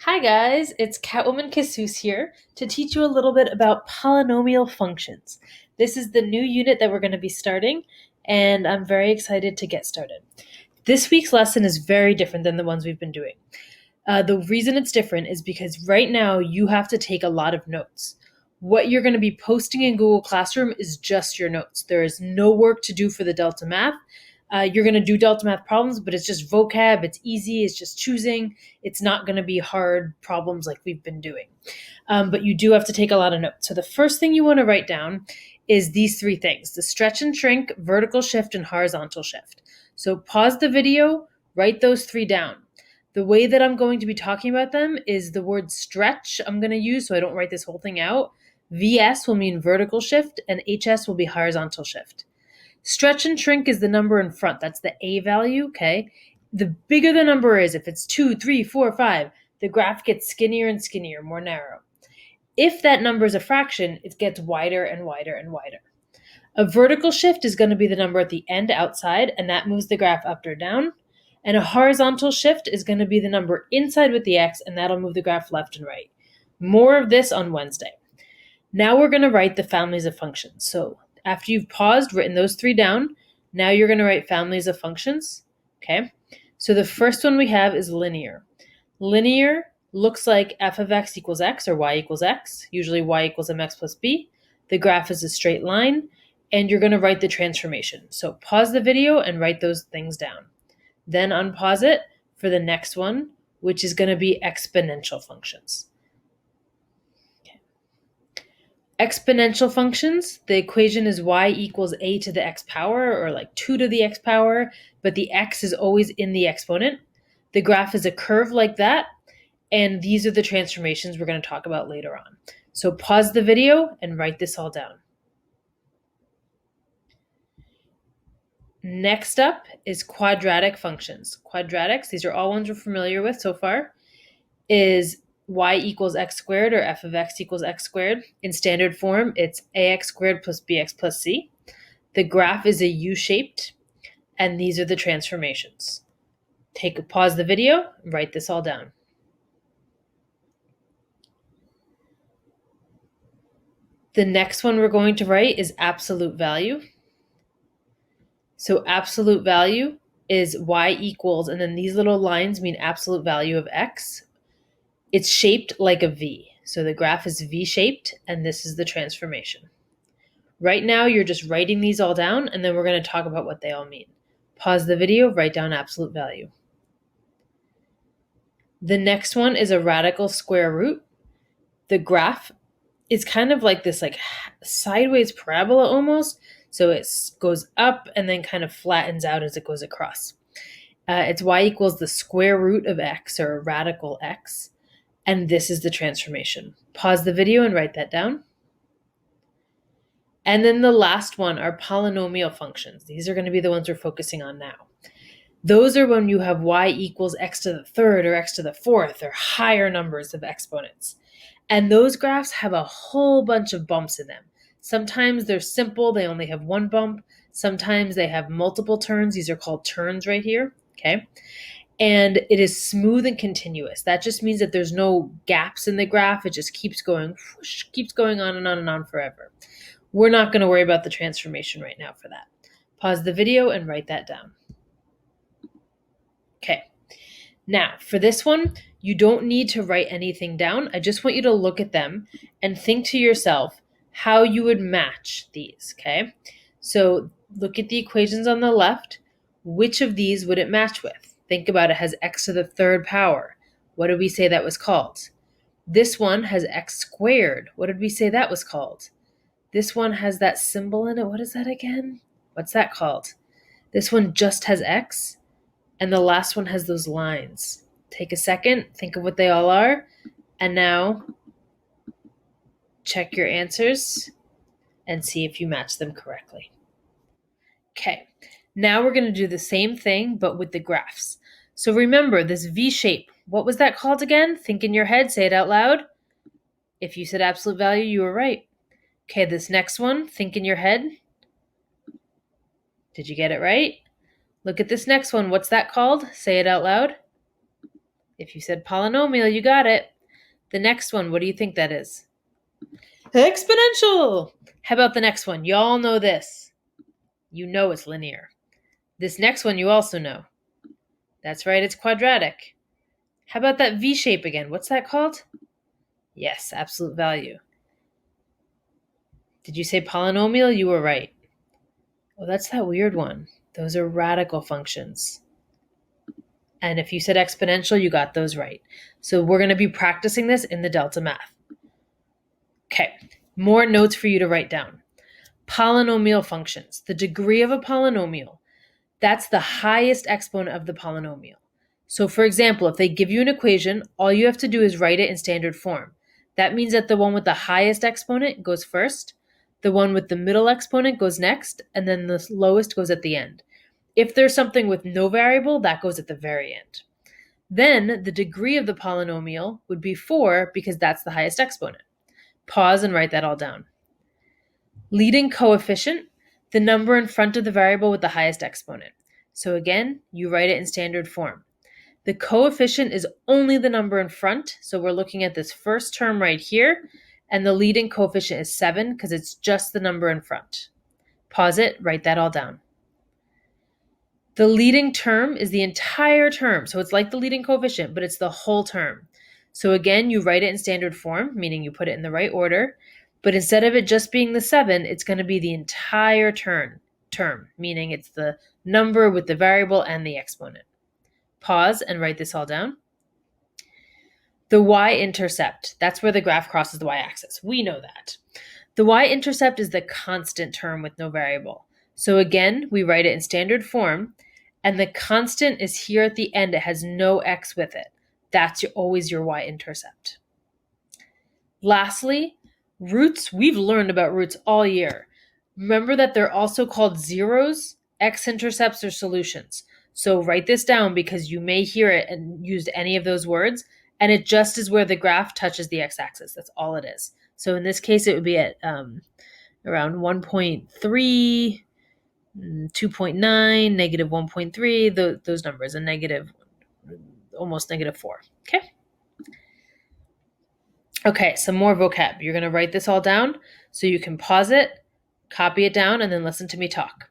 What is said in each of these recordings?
Hi guys, it's Catwoman Kessous here to teach you a little bit about polynomial functions. This is the new unit that we're going to be starting, and I'm very excited to get started. This week's lesson is very different than the ones we've been doing. The reason it's different is because right now you have to take a lot of notes. What you're going to be posting in Google Classroom is just your notes. There is no work to do for the Delta Math. You're going to do Delta Math problems, but it's just vocab. It's easy. It's just choosing. It's not going to be hard problems like we've been doing. But you do have to take a lot of notes. So the first thing you want to write down is these three things: the stretch and shrink, vertical shift, and horizontal shift. So pause the video, write those three down. The way that I'm going to be talking about them is the word stretch I'm going to use so I don't write this whole thing out. VS will mean vertical shift, and HS will be horizontal shift. Stretch and shrink is the number in front. That's the A value, okay? The bigger the number is, if it's 2, 3, 4, 5, the graph gets skinnier and skinnier, more narrow. If that number is a fraction, it gets wider and wider and wider. A vertical shift is going to be the number at the end outside, and that moves the graph up or down. And a horizontal shift is going to be the number inside with the x, and that'll move the graph left and right. More of this on Wednesday. Now we're going to write the families of functions. So after you've paused, written those three down, now you're going to write families of functions. Okay. So the first one we have is linear. Linear looks like f of x equals x or y equals x, usually y equals mx plus b. The graph is a straight line, and you're going to write the transformation. So pause the video and write those things down. Then unpause it for the next one, which is going to be exponential functions. Exponential functions, the equation is y equals a to the x power, or like 2 to the x power, but the x is always in the exponent. The graph is a curve like that, and these are the transformations we're going to talk about later on. So pause the video and write this all down. Next up is quadratic functions. Quadratics, these are all ones we're familiar with so far, is y equals x squared, or f of x equals x squared. In standard form, it's ax squared plus bx plus c. The graph is a U-shaped, and these are the transformations. Pause the video, and write this all down. The next one we're going to write is absolute value. So absolute value is y equals, and then these little lines mean absolute value of x. It's shaped like a V. So the graph is V-shaped, and this is the transformation. Right now, you're just writing these all down, and then we're going to talk about what they all mean. Pause the video, write down absolute value. The next one is a radical square root. The graph is kind of like this sideways parabola almost. So it goes up and then kind of flattens out as it goes across. It's y equals the square root of x, or radical x. And this is the transformation. Pause the video and write that down. And then the last one are polynomial functions. These are going to be the ones we're focusing on now. Those are when you have y equals x to the third or x to the fourth, or higher numbers of exponents. And those graphs have a whole bunch of bumps in them. Sometimes they're simple, they only have one bump. Sometimes they have multiple turns. These are called turns right here, okay? And it is smooth and continuous. That just means that there's no gaps in the graph. It just keeps going, whoosh, keeps going on and on and on forever. We're not going to worry about the transformation right now for that. Pause the video and write that down. Okay. Now, for this one, you don't need to write anything down. I just want you to look at them and think to yourself how you would match these, okay? So look at the equations on the left. Which of these would it match with? Think about it, has x to the third power. What did we say that was called? This one has x squared. What did we say that was called? This one has that symbol in it. What is that again? What's that called? This one just has x, and the last one has those lines. Take a second, think of what they all are, and now check your answers and see if you match them correctly. Okay, now we're going to do the same thing, but with the graphs. So remember this V shape. What was that called again? Think in your head, say it out loud. If you said absolute value, you were right. Okay, this next one, think in your head. Did you get it right? Look at this next one. What's that called? Say it out loud. If you said polynomial, you got it. The next one, what do you think that is? Exponential! How about the next one? Y'all know this. You know it's linear. This next one you also know. That's right, it's quadratic. How about that V shape again? What's that called? Yes, absolute value. Did you say polynomial? You were right. Oh, that's that weird one. Those are radical functions. And if you said exponential, you got those right. So we're going to be practicing this in the Delta math. Okay, more notes for you to write down. Polynomial functions. The degree of a polynomial, that's the highest exponent of the polynomial. So for example, if they give you an equation, all you have to do is write it in standard form. That means that the one with the highest exponent goes first, the one with the middle exponent goes next, and then the lowest goes at the end. If there's something with no variable, that goes at the very end. Then the degree of the polynomial would be 4 because that's the highest exponent. Pause and write that all down. Leading coefficient, the number in front of the variable with the highest exponent. So again, you write it in standard form. The coefficient is only the number in front, so we're looking at this first term right here, and the leading coefficient is 7 because it's just the number in front. Pause it, write that all down. The leading term is the entire term, so it's like the leading coefficient, but it's the whole term. So again, you write it in standard form, meaning you put it in the right order, but instead of it just being the 7, it's going to be the entire term, meaning it's the number with the variable and the exponent. Pause and write this all down. The y-intercept, that's where the graph crosses the y-axis. We know that. The y-intercept is the constant term with no variable. So again, we write it in standard form, and the constant is here at the end. It has no x with it. That's always your y-intercept. Lastly, roots. We've learned about roots all year. Remember that they're also called zeros, x-intercepts, or solutions. So write this down because you may hear it and use any of those words, and it just is where the graph touches the x-axis. That's all it is. So in this case, it would be at around 1.3, 2.9, negative 1.3, those numbers, and negative, almost negative 4. Okay, some more vocab. You're going to write this all down so you can pause it, copy it down, and then listen to me talk.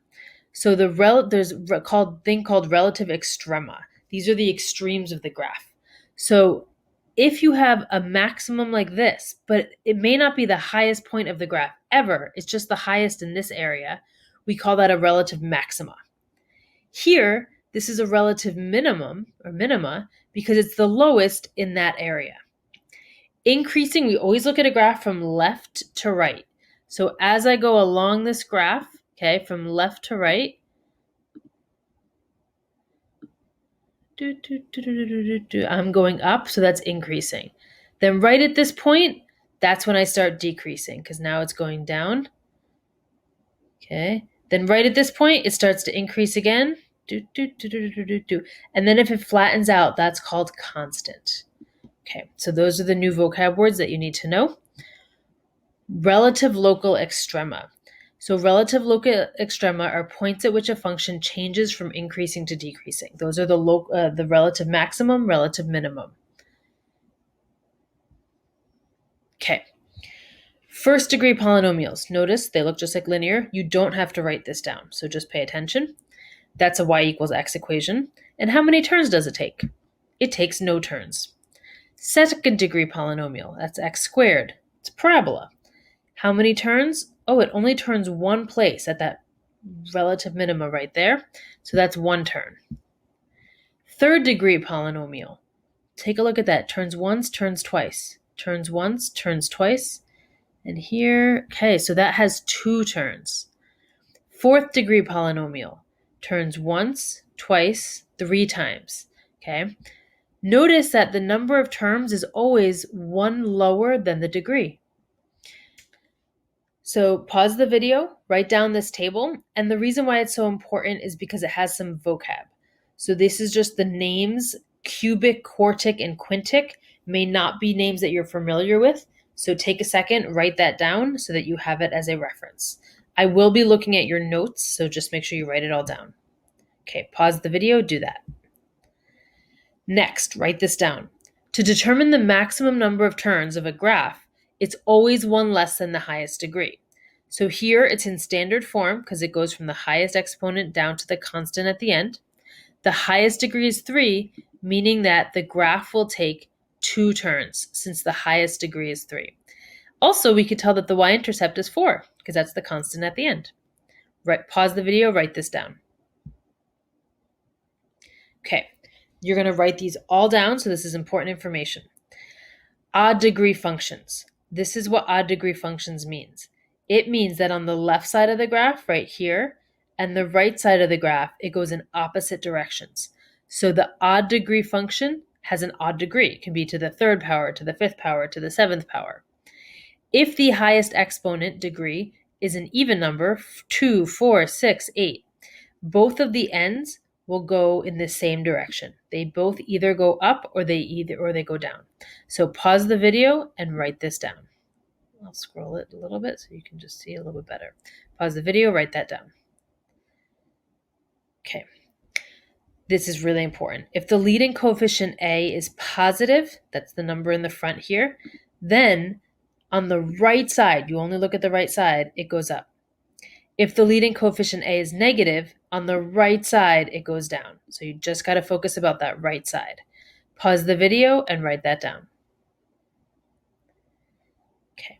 So there's a thing called relative extrema. These are the extremes of the graph. So if you have a maximum like this, but it may not be the highest point of the graph ever, it's just the highest in this area, we call that a relative maxima. Here, this is a relative minimum or minima because it's the lowest in that area. Increasing, we always look at a graph from left to right. So as I go along this graph, okay, from left to right, I'm going up, so that's increasing. Then right at this point, that's when I start decreasing because now it's going down. Okay. Then right at this point, it starts to increase again. And then if it flattens out, that's called constant. Okay, so those are the new vocab words that you need to know. Relative local extrema. So relative local extrema are points at which a function changes from increasing to decreasing. Those are the relative maximum, relative minimum. Okay. First degree polynomials. Notice they look just like linear. You don't have to write this down, so just pay attention. That's a y equals x equation. And how many turns does it take? It takes no turns. Second degree polynomial, that's x squared. It's a parabola. How many turns? Oh, it only turns one place at that relative minima right there. So that's one turn. Third degree polynomial. Take a look at that. Turns once, turns twice. Turns once, turns twice. And here, okay, so that has 2 turns. Fourth degree polynomial. Turns once, twice, 3 times. Okay. Notice that the number of terms is always 1 lower than the degree. So pause the video, write down this table, and the reason why it's so important is because it has some vocab. So this is just the names, cubic, quartic, and quintic may not be names that you're familiar with. So take a second, write that down so that you have it as a reference. I will be looking at your notes, so just make sure you write it all down. Okay, pause the video, do that. Next, write this down. To determine the maximum number of turns of a graph, it's always one less than the highest degree. So here it's in standard form because it goes from the highest exponent down to the constant at the end. The highest degree is 3, meaning that the graph will take 2 turns since the highest degree is 3. Also, we could tell that the y-intercept is 4 because that's the constant at the end. Pause the video, write this down. Okay, you're going to write these all down, so this is important information. Odd degree functions. This is what odd degree functions means. It means that on the left side of the graph, right here, and the right side of the graph, it goes in opposite directions. So the odd degree function has an odd degree. It can be to the 3rd power, to the 5th power, to the 7th power. If the highest exponent degree is an even number, 2, 4, 6, 8, both of the ends will go in the same direction. They both either go up or they go down. So pause the video and write this down. I'll scroll it a little bit so you can just see a little bit better. Pause the video, write that down. Okay. This is really important. If the leading coefficient A is positive, that's the number in the front here, then on the right side, you only look at the right side, it goes up. If the leading coefficient A is negative, on the right side, it goes down. So you just got to focus about that right side. Pause the video and write that down. Okay.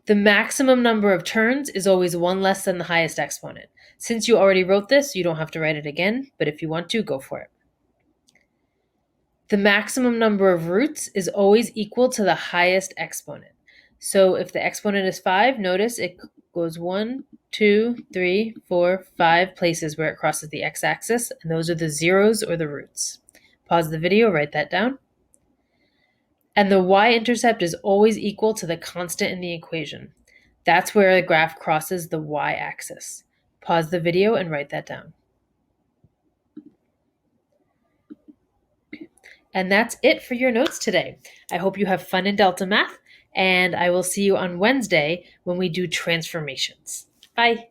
The maximum number of turns is always one less than the highest exponent. Since you already wrote this, you don't have to write it again, but if you want to, go for it. The maximum number of roots is always equal to the highest exponent. So if the exponent is 5, notice it goes 1, 2, 3, 4, 5 places where it crosses the x-axis, and those are the zeros or the roots. Pause the video, write that down. And the y-intercept is always equal to the constant in the equation. That's where the graph crosses the y-axis. Pause the video and write that down. And that's it for your notes today. I hope you have fun in Delta Math, and I will see you on Wednesday when we do transformations. Bye.